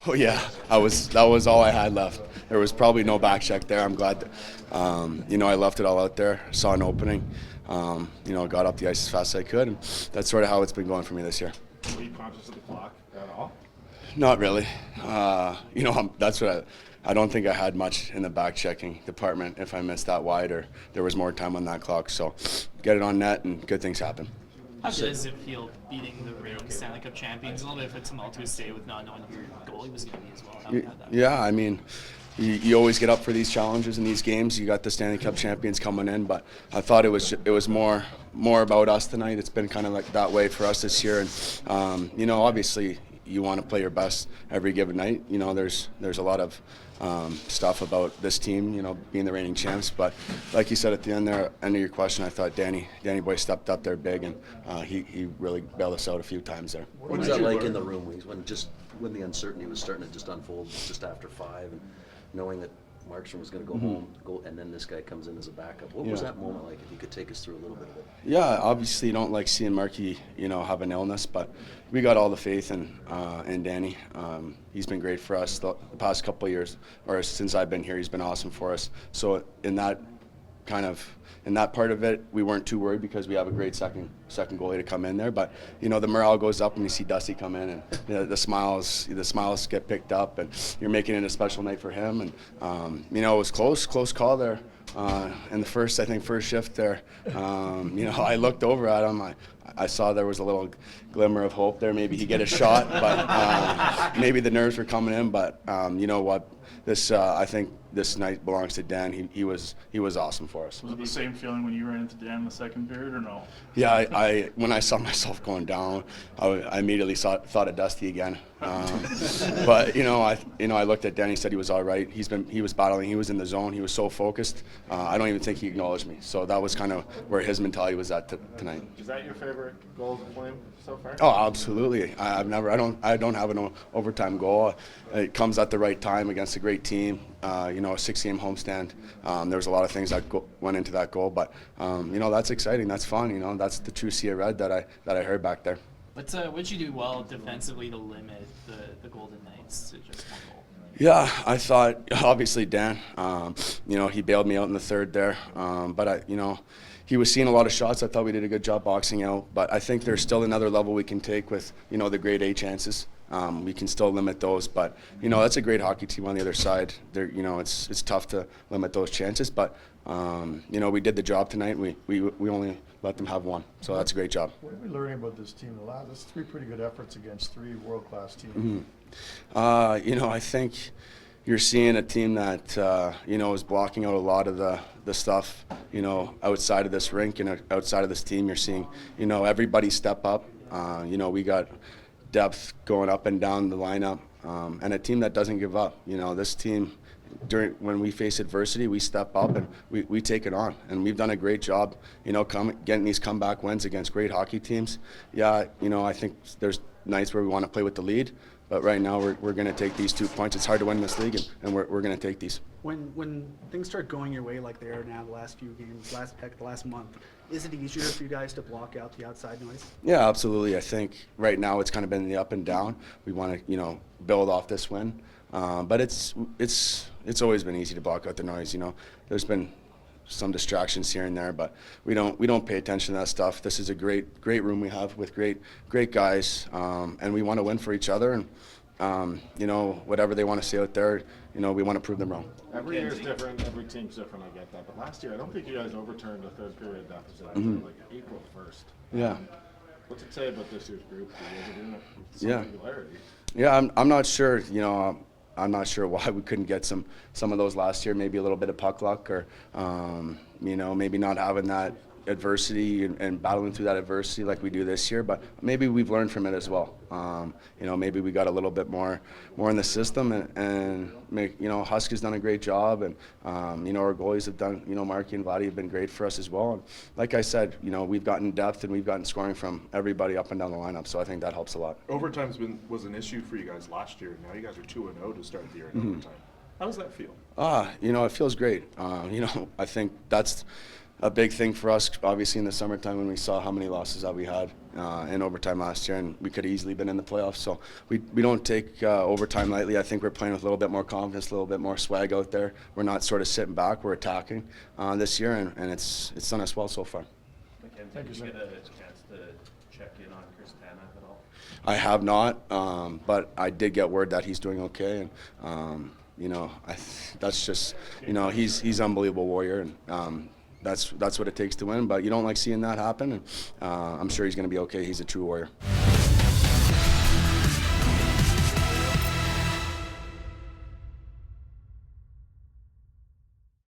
Oh yeah, that was all I had left. There was probably no back check there. I'm glad that, I left it all out there. Saw an opening, got up the ice as fast as I could, and that's sort of how it's been going for me this year. Were you conscious of the clock at all? Not really. That's what I don't think I had much in the back checking department if I missed that wide or there was more time on that clock. So get it on net and good things happen. How good does it feel beating the reigning Stanley Cup champions? A little bit of a tumultuous day with not knowing who your goalie was going to be as well. How did that? Yeah, I mean, you always get up for these challenges in these games. You got the Stanley Cup champions coming in, but I thought it was more about us tonight. It's been kind of like that way for us this year, and obviously you want to play your best every given night. There's a lot of stuff about this team, being the reigning champs. But like you said at the end of your question, I thought Danny Boy stepped up there big, and he really bailed us out a few times there. What was that like in the room when the uncertainty was starting to just unfold just after 5, and knowing that Markstrom was going to go, and then this guy comes in as a backup? What was that moment like? If you could take us through a little bit of it. Yeah, obviously you don't like seeing Marky, have an illness, but we got all the faith in Danny. He's been great for us the past couple of years, or since I've been here. He's been awesome for us. So in that part of it, we weren't too worried because we have a great second goalie to come in there. But the morale goes up when you see Dusty come in, and the smiles get picked up, and you're making it a special night for him. And it was close call there in the first shift there. I looked over at him. I saw there was a little glimmer of hope there. Maybe he'd get a shot, but maybe the nerves were coming in. But you know what? I think this night belongs to Dan. He was awesome for us. Was it the same feeling when you ran into Dan in the second period, or no? Yeah, I when I saw myself going down, I immediately thought of Dusty again. But I looked at Dan. He said he was all right. He was battling. He was in the zone. He was so focused. I don't even think he acknowledged me. So that was kind of where his mentality was at tonight. Is that your favorite goal of the Flame so far? Oh, absolutely. I don't have an overtime goal. It comes at the right time against a great team. A 6-game homestand. There was a lot of things that went into that goal, but that's exciting. That's fun. That's the true Sea of Red that I heard back there. What'd you do well defensively to limit the Golden Knights to just one goal? Yeah, I thought obviously Dan. He bailed me out in the third there, but he was seeing a lot of shots. I thought we did a good job boxing out, but I think there's still another level we can take with the grade A chances. We can still limit those, but that's a great hockey team on the other side. It's tough to limit those chances, but we did the job tonight. We only let them have one, so that's a great job. What are we learning about this team? That's 3 pretty good efforts against 3 world-class teams. I think you're seeing a team that is blocking out a lot of the stuff outside of this rink and outside of this team. You're seeing everybody step up. We got depth going up and down the lineup, and a team that doesn't give up. This team, when we face adversity, we step up and we take it on, and we've done a great job getting these comeback wins against great hockey teams. I think there's nights where we want to play with the lead, but right now we're going to take these 2 points. It's hard to win this league, and we're going to take these. When things start going your way like they are now, the last few games, the last month, is it easier for you guys to block out the outside noise? Yeah, absolutely. I think right now it's kind of been the up and down. We want to build off this win, but it's always been easy to block out the noise. There's been some distractions here and there, but we don't pay attention to that stuff. This is a great room we have with great guys, and we want to win for each other. And whatever they want to say out there, we want to prove them wrong. Every year is different. Every team's different. I get that. But last year, I don't think you guys overturned a third period deficit until like April 1st. Yeah. What's it say about this year's group? You guys are doing it with some regularity. Yeah, I'm not sure. I'm not sure why we couldn't get some of those last year. Maybe a little bit of puck luck, or maybe not having that adversity and battling through that adversity like we do this year. But maybe we've learned from it as well. Maybe we got a little bit more in the system, and Husk has done a great job, and our goalies have done. Marky and Vladdy have been great for us as well. And like I said, we've gotten depth and we've gotten scoring from everybody up and down the lineup. So I think that helps a lot. Overtime's was an issue for you guys last year. Now you guys are 2-0 to start the year in overtime. How does that feel? It feels great. I think that's a big thing for us, obviously, in the summertime when we saw how many losses that we had in overtime last year, and we could have easily been in the playoffs. So we don't take overtime lightly. I think we're playing with a little bit more confidence, a little bit more swag out there. We're not sort of sitting back. We're attacking this year, and it's done us well so far. Thank you, sir. Did you get a chance to check in on Chris Tanev at all? I have not, but I did get word that he's doing okay, and that's just he's an unbelievable warrior, and that's what it takes to win. But you don't like seeing that happen, and I'm sure he's going to be okay. He's a true warrior.